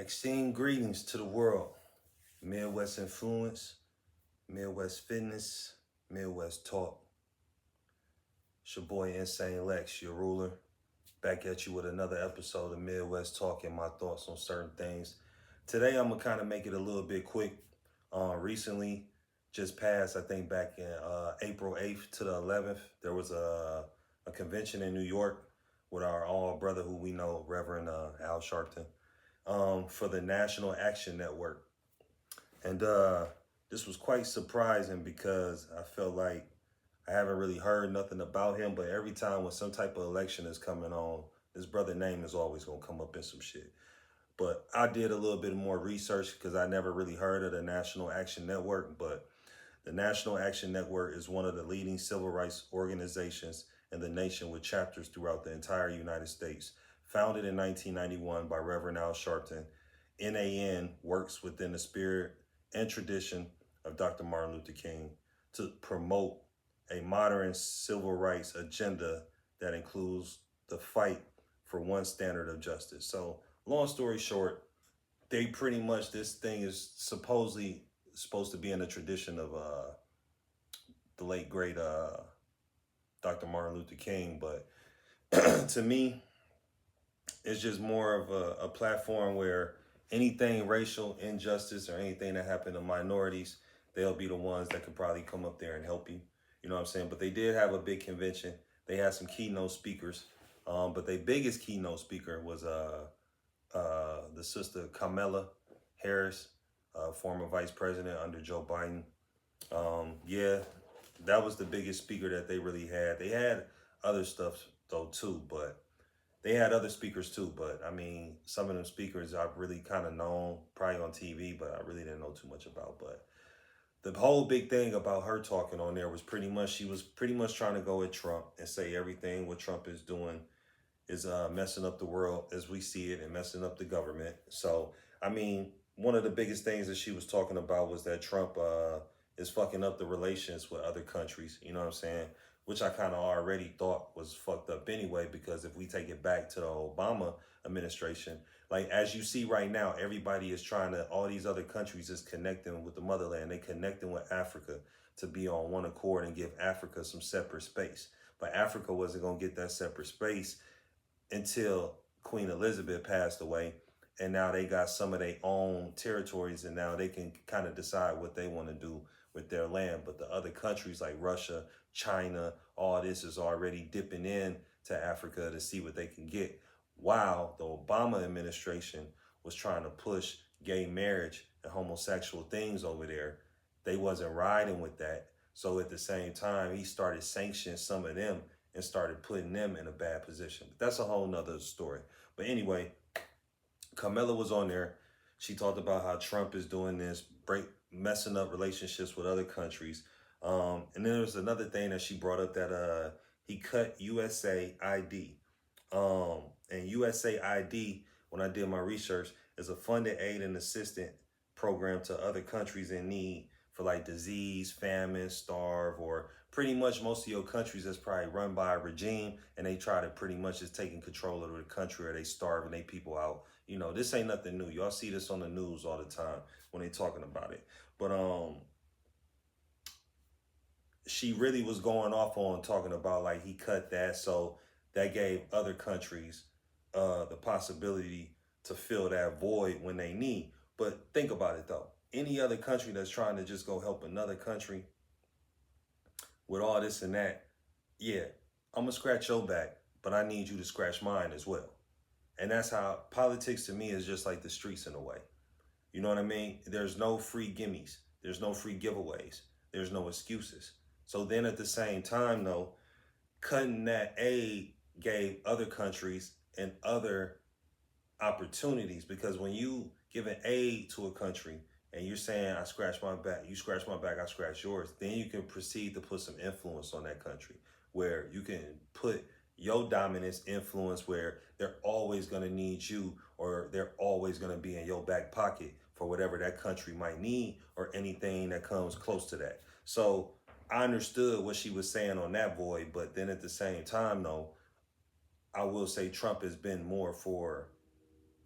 Extreme greetings to the world. Midwest influence, Midwest fitness, Midwest talk. It's your boy Insane Lex, your ruler. Back at you with another episode of Midwest Talk and my thoughts on certain things. Today I'm gonna kind of make it a little bit quick. Recently, just passed, I think back in April 8th to the 11th, there was a convention in New York with our all brother who we know, Reverend Al Sharpton, for the National Action Network. And this was quite surprising because I felt like I haven't really heard nothing about him, but every time when some type of election is coming on, this brother name is always gonna come up in some shit. But I did a little bit more research because I never really heard of the National Action Network. But the National Action Network is one of the leading civil rights organizations in the nation with chapters throughout the entire United States. Founded in 1991 by Reverend Al Sharpton, NAN works within the spirit and tradition of Dr. Martin Luther King to promote a modern civil rights agenda that includes the fight for one standard of justice. So long story short, they pretty much, this thing is supposedly supposed to be in the tradition of the late great Dr. Martin Luther King, but to me, it's just more of a platform where anything racial injustice or anything that happened to minorities, they'll be the ones that could probably come up there and help you. You know what I'm saying? But they did have a big convention. They had some keynote speakers. But their biggest keynote speaker was the sister Kamala Harris, former vice president under Joe Biden. Yeah, that was the biggest speaker that they really had. They had other stuff though too, but they had other speakers too. But I mean, some of them speakers I've really kind of known probably on TV, but I really didn't know too much about. But the whole big thing about her talking on there was pretty much, she was pretty much trying to go at Trump and say everything what Trump is doing is messing up the world as we see it and messing up the government. So, I mean, one of the biggest things that she was talking about was that Trump is fucking up the relations with other countries, you know what I'm saying? Which I kind of already thought was fucked up anyway, because if we take it back to the Obama administration, like as you see right now, everybody is trying to, all these other countries is connecting with the motherland. They connecting with Africa to be on one accord and give Africa some separate space. But Africa wasn't going to get that separate space until Queen Elizabeth passed away. And now they got some of their own territories, and now they can kind of decide what they want to do with their land. But the other countries like Russia, China, all this is already dipping in to Africa to see what they can get. While the Obama administration was trying to push gay marriage and homosexual things over there, they wasn't riding with that. So at the same time, he started sanctioning some of them and started putting them in a bad position. But that's a whole nother story. But anyway, Carmela was on there. She talked about how Trump is doing this, messing up relationships with other countries. And then there was another thing that she brought up, that he cut USAID. And USAID, when I did my research, is a funded aid and assistance program to other countries in need for like disease, famine, starve, or pretty much most of your countries that's probably run by a regime and they try to pretty much just taking control of the country, or they starving they people out. You know, this ain't nothing new. Y'all see this on the news all the time when they talking about it. But she really was going off on talking about like he cut that, so that gave other countries the possibility to fill that void when they need. But think about it though. Any other country that's trying to just go help another country with all this and that, yeah, I'm gonna scratch your back, but I need you to scratch mine as well. And that's how politics to me is, just like the streets in a way. You know what I mean? There's no free gimmies. There's no free giveaways. There's no excuses. So then at the same time though, cutting that aid gave other countries and other opportunities, because when you give an aid to a country and you're saying, I scratch my back, you scratch my back, I scratch yours, then you can proceed to put some influence on that country, where you can put your dominance influence where they're always going to need you, or they're always going to be in your back pocket for whatever that country might need, or anything that comes close to that. So I understood what she was saying on that void, but then at the same time though, I will say Trump has been more for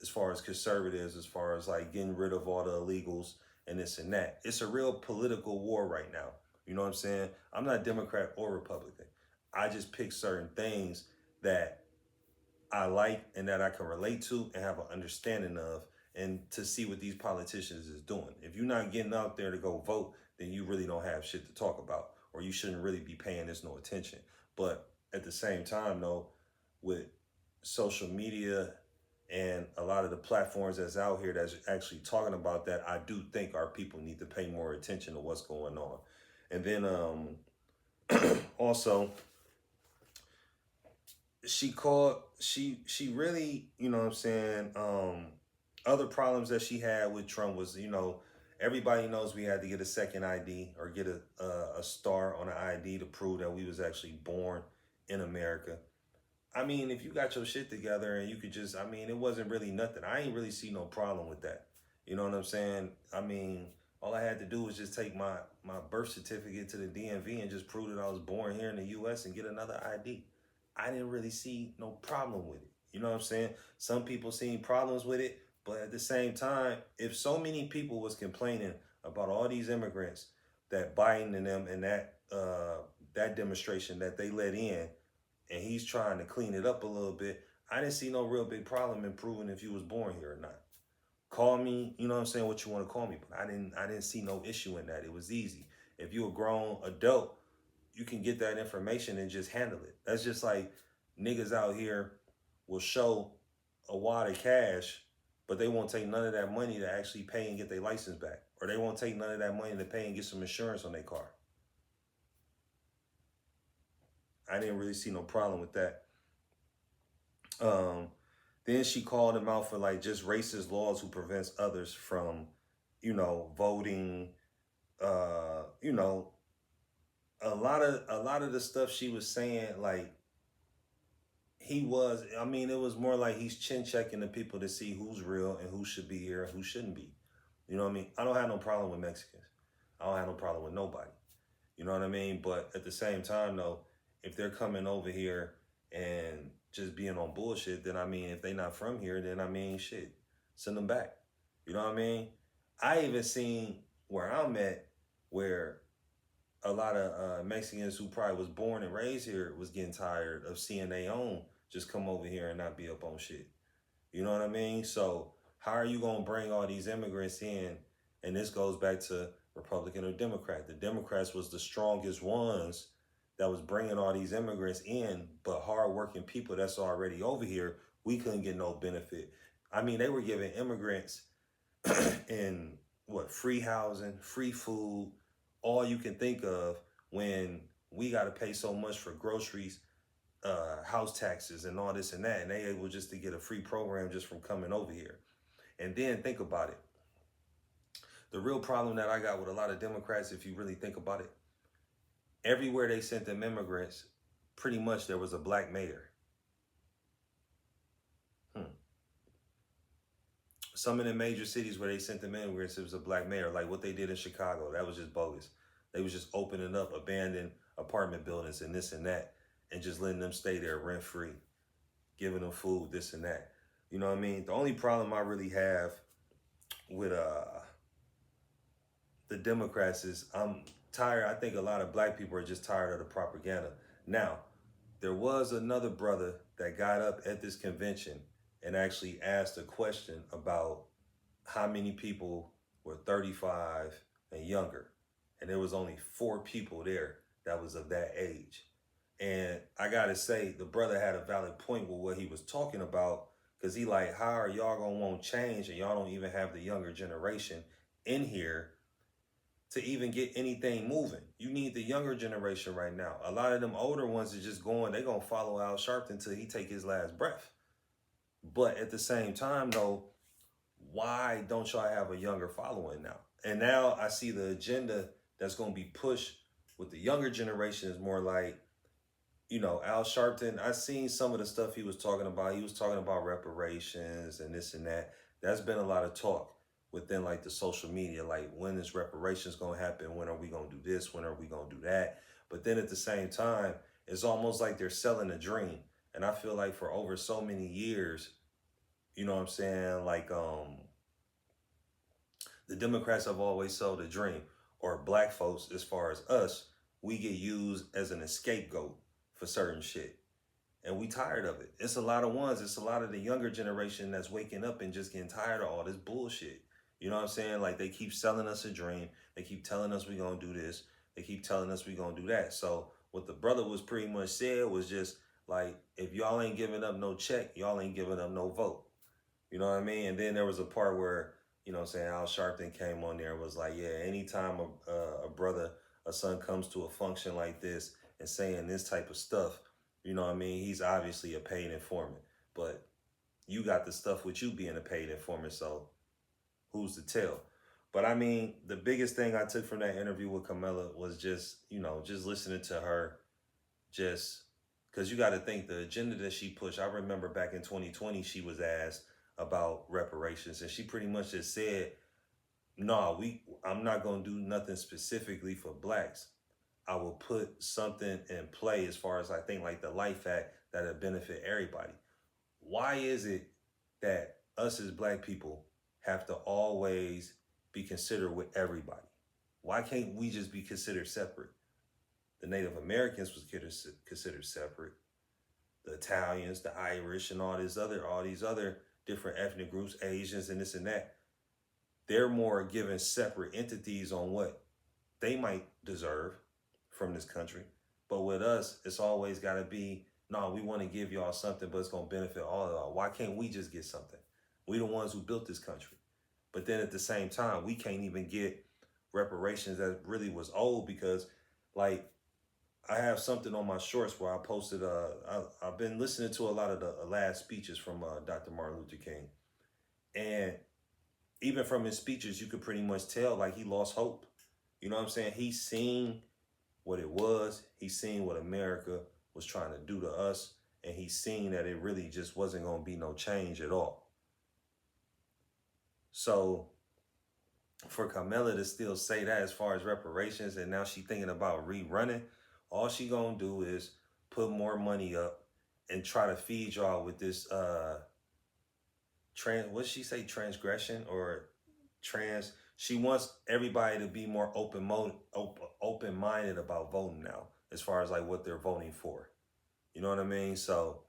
as far as conservatives, as far as like getting rid of all the illegals and this and that. It's a real political war right now. You know what I'm saying? I'm not Democrat or Republican. I just pick certain things that I like and that I can relate to and have an understanding of, and to see what these politicians is doing. If you're not getting out there to go vote, then you really don't have shit to talk about, or you shouldn't really be paying this no attention. But at the same time, though, with social media and a lot of the platforms that's out here that's actually talking about that, I do think our people need to pay more attention to what's going on. And then also, she really, you know what I'm saying, other problems that she had with Trump was, you know, everybody knows we had to get a second ID or get a star on an ID to prove that we was actually born in America. I mean, if you got your shit together and you could just, I mean, it wasn't really nothing. I ain't really see no problem with that. You know what I'm saying? I mean, all I had to do was just take my birth certificate to the DMV and just prove that I was born here in the US and get another ID. I didn't really see no problem with it. You know what I'm saying? Some people seen problems with it, but at the same time, if so many people was complaining about all these immigrants that Biden and them and that demonstration that they let in, and he's trying to clean it up a little bit, I didn't see no real big problem in proving if you was born here or not. Call me, you know what I'm saying, what you want to call me, but I didn't see no issue in that. It was easy. If you a grown adult, you can get that information and just handle it. That's just like niggas out here will show a wad of cash, but they won't take none of that money to actually pay and get their license back. Or they won't take none of that money to pay and get some insurance on their car. I didn't really see no problem with that. Then she called him out for like just racist laws who prevents others from, you know, voting. You know, a lot of the stuff she was saying, like I mean, it was more like he's chin checking the people to see who's real and who should be here and who shouldn't be. You know what I mean? I don't have no problem with Mexicans. I don't have no problem with nobody. You know what I mean? But at the same time, though, if they're coming over here and just being on bullshit, then I mean, if they not from here, then I mean, shit, send them back. You know what I mean? I even seen where I'm at, where a lot of Mexicans who probably was born and raised here was getting tired of seeing their own just come over here and not be up on shit. You know what I mean? So how are you going to bring all these immigrants in? And this goes back to Republican or Democrat. The Democrats was the strongest ones that was bringing all these immigrants in, but hardworking people that's already over here, we couldn't get no benefit. I mean, they were giving immigrants in free housing, free food, all you can think of, when we got to pay so much for groceries, house taxes and all this and that, and they able just to get a free program just from coming over here. And then think about it. The real problem that I got with a lot of Democrats, if you really think about it, everywhere they sent them immigrants, pretty much there was a black mayor. Some of the major cities where they sent them immigrants, it was a black mayor. Like what they did in Chicago, that was just bogus. They was just opening up abandoned apartment buildings and this and that, and just letting them stay there rent free, giving them food, this and that. You know what I mean? The only problem I really have with the Democrats is I'm tired. I think a lot of black people are just tired of the propaganda. Now, there was another brother that got up at this convention and actually asked a question about how many people were 35 and younger. And there was only 4 people there that was of that age. And I gotta say, the brother had a valid point with what he was talking about, because he like, how are y'all gonna want change and y'all don't even have the younger generation in here to even get anything moving? You need the younger generation right now. A lot of them older ones are just going, they're gonna follow Al Sharpton until he take his last breath. But at the same time though, why don't y'all have a younger following now? And now I see the agenda that's gonna be pushed with the younger generation is more like, you know, Al Sharpton, I seen some of the stuff he was talking about. He was talking about reparations and this and that. That's been a lot of talk within like the social media, like when is reparations gonna happen? When are we gonna do this? When are we gonna do that? But then at the same time, it's almost like they're selling a dream. And I feel like for over so many years, You know what I'm saying? Like, the Democrats have always sold a dream, or black folks, as far as us, we get used as an scapegoat for certain shit. And we tired of it. It's a lot of ones. It's a lot of the younger generation that's waking up and just getting tired of all this bullshit. You know what I'm saying? Like, they keep selling us a dream. They keep telling us we gonna do this. They keep telling us we gonna do that. So what the brother was pretty much said was just like, if y'all ain't giving up no check, y'all ain't giving up no vote. You know what I mean? And then there was a part where, you know what I'm saying, Al Sharpton came on there and was like, yeah, anytime a brother, a son comes to a function like this and saying this type of stuff, you know what I mean? He's obviously a paid informant. But you got the stuff with you being a paid informant, so who's to tell? But I mean, the biggest thing I took from that interview with Camilla was just, you know, just listening to her, just because you got to think the agenda that she pushed. I remember back in 2020, she was asked about reparations, and she pretty much just said, "No, I'm not gonna do nothing specifically for blacks. I will put something in play as far as I think like the Life Act that'll benefit everybody." Why is it that us as black people have to always be considered with everybody? Why can't we just be considered separate? The Native Americans was considered separate. The Italians, the Irish, and all these other different ethnic groups, Asians and this and that, they're more given separate entities on what they might deserve from this country. But with us, it's always got to be, no, we want to give y'all something, but it's going to benefit all of y'all. Why can't we just get something? We the ones who built this country. But then at the same time, we can't even get reparations that really was owed because, like, I have something on my shorts where I posted. I've been listening to a lot of the last speeches from Dr. Martin Luther King, and even from his speeches, you could pretty much tell like he lost hope. You know what I'm saying? He's seen what it was. He's seen what America was trying to do to us, and he's seen that it really just wasn't going to be no change at all. So for Carmella to still say that as far as reparations, and now she thinking about rerunning, all she gonna do is put more money up and try to feed y'all with this what'd she say, transgression or trans? She wants everybody to be more open-minded about voting now, as far as like what they're voting for. You know what I mean? So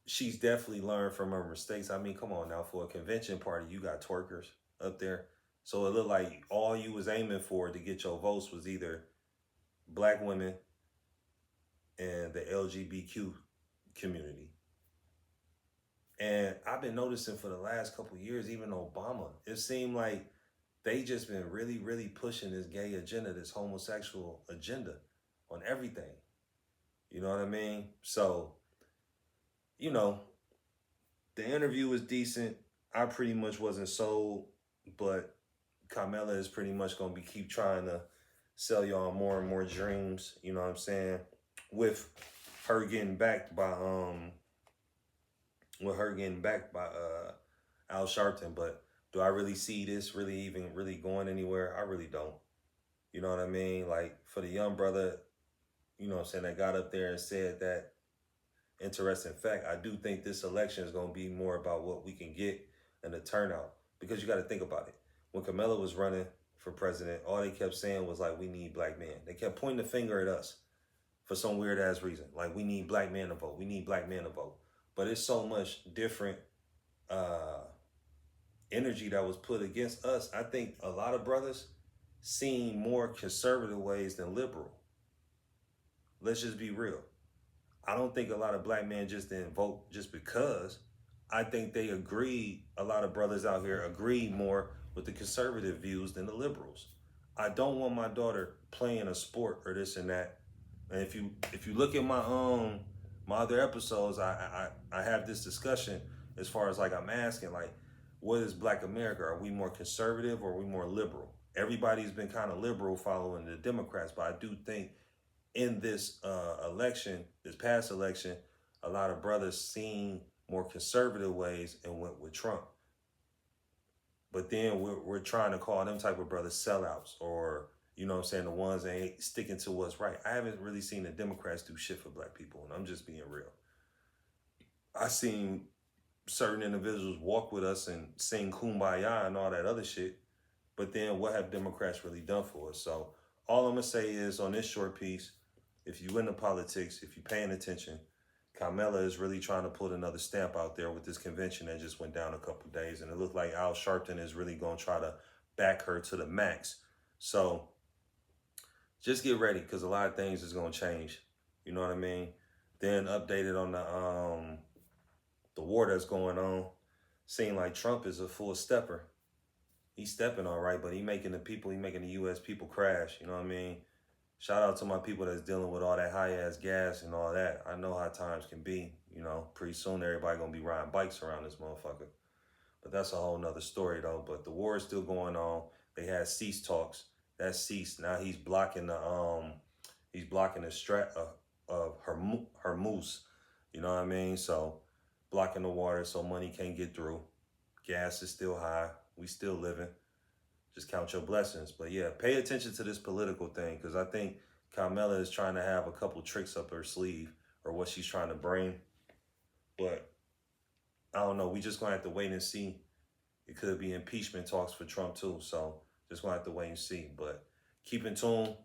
she's definitely learned from her mistakes. I mean, come on now, for a convention party, you got twerkers up there. So it looked like all you was aiming for to get your votes was either black women and the LGBTQ community. And I've been noticing for the last couple of years, even Obama, it seemed like they just been really, really pushing this gay agenda, this homosexual agenda on everything. You know what I mean? So, you know, the interview was decent. I pretty much wasn't sold, but Carmella is pretty much going to keep trying to sell y'all more and more dreams, you know what I'm saying? With her getting backed by Al Sharpton. But do I really see this really going anywhere? I really don't. You know what I mean? Like, for the young brother, you know what I'm saying, that got up there and said that interesting fact, I do think this election is going to be more about what we can get and the turnout. Because you got to think about it. When Camilla was running for president, all they kept saying was like, we need black men. They kept pointing the finger at us for some weird ass reason. Like, we need black men to vote. We need black men to vote. But it's so much different energy that was put against us. I think a lot of brothers seen more conservative ways than liberal. Let's just be real. I don't think a lot of black men just didn't vote just because. I think they agreed, a lot of brothers out here agree more with the conservative views than the liberals. I don't want my daughter playing a sport or this and that. And if you look at my other episodes, I have this discussion as far as like I'm asking, like, what is black America? Are we more conservative or are we more liberal? Everybody's been kind of liberal following the Democrats, but I do think in this election, this past election, a lot of brothers seen more conservative ways and went with Trump. But then we're trying to call them type of brothers sellouts, or, you know what I'm saying, the ones that ain't sticking to what's right. I haven't really seen the Democrats do shit for black people, and I'm just being real. I seen certain individuals walk with us and sing kumbaya and all that other shit. But then what have Democrats really done for us? So all I'm gonna say is on this short piece, if you into politics, if you're paying attention, Kamala is really trying to put another stamp out there with this convention that just went down a couple of days. And it looked like Al Sharpton is really gonna try to back her to the max. So just get ready, because a lot of things is gonna change. You know what I mean? Then updated on the war that's going on. Seeing like Trump is a full stepper. He's stepping all right, but he making the U.S. people crash. You know what I mean? Shout out to my people that's dealing with all that high ass gas and all that. I know how times can be. You know, pretty soon everybody gonna be riding bikes around this motherfucker. But that's a whole nother story though. But the war is still going on. They had cease talks. That ceased. Now he's blocking the strat of Hormuz. You know what I mean? So blocking the water so money can't get through. Gas is still high. We still living. Just count your blessings. But yeah, pay attention to this political thing, because I think Kamala is trying to have a couple tricks up her sleeve, or what she's trying to bring. But I don't know. We just gonna have to wait and see. It could be impeachment talks for Trump too. So just gonna have to wait and see. But keep in tune.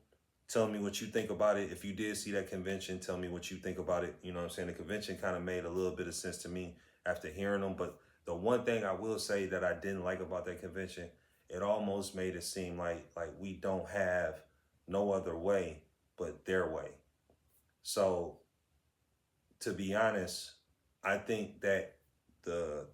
Tell me what you think about it. If you did see that convention, tell me what you think about it. You know what I'm saying? The convention kind of made a little bit of sense to me after hearing them. But the one thing I will say that I didn't like about that convention, it almost made it seem like we don't have no other way but their way. So to be honest, I think that the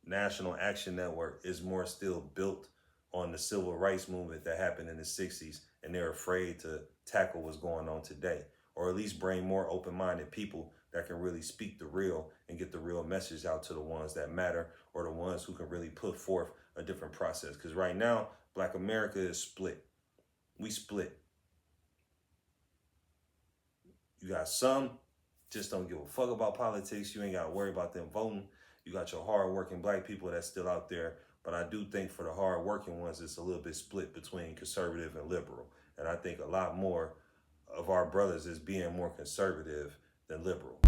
National Action Network is more still built on the civil rights movement that happened in the 60s, and they're afraid to tackle what's going on today, or at least bring more open-minded people that can really speak the real and get the real message out to the ones that matter, or the ones who can really put forth a different process. Because right now, Black America is split. We split. You got some just don't give a fuck about politics. You ain't got to worry about them voting. You got your hard-working Black people that's still out there. But I do think for the hard-working ones, it's a little bit split between conservative and liberal. And I think a lot more of our brothers is being more conservative than liberal.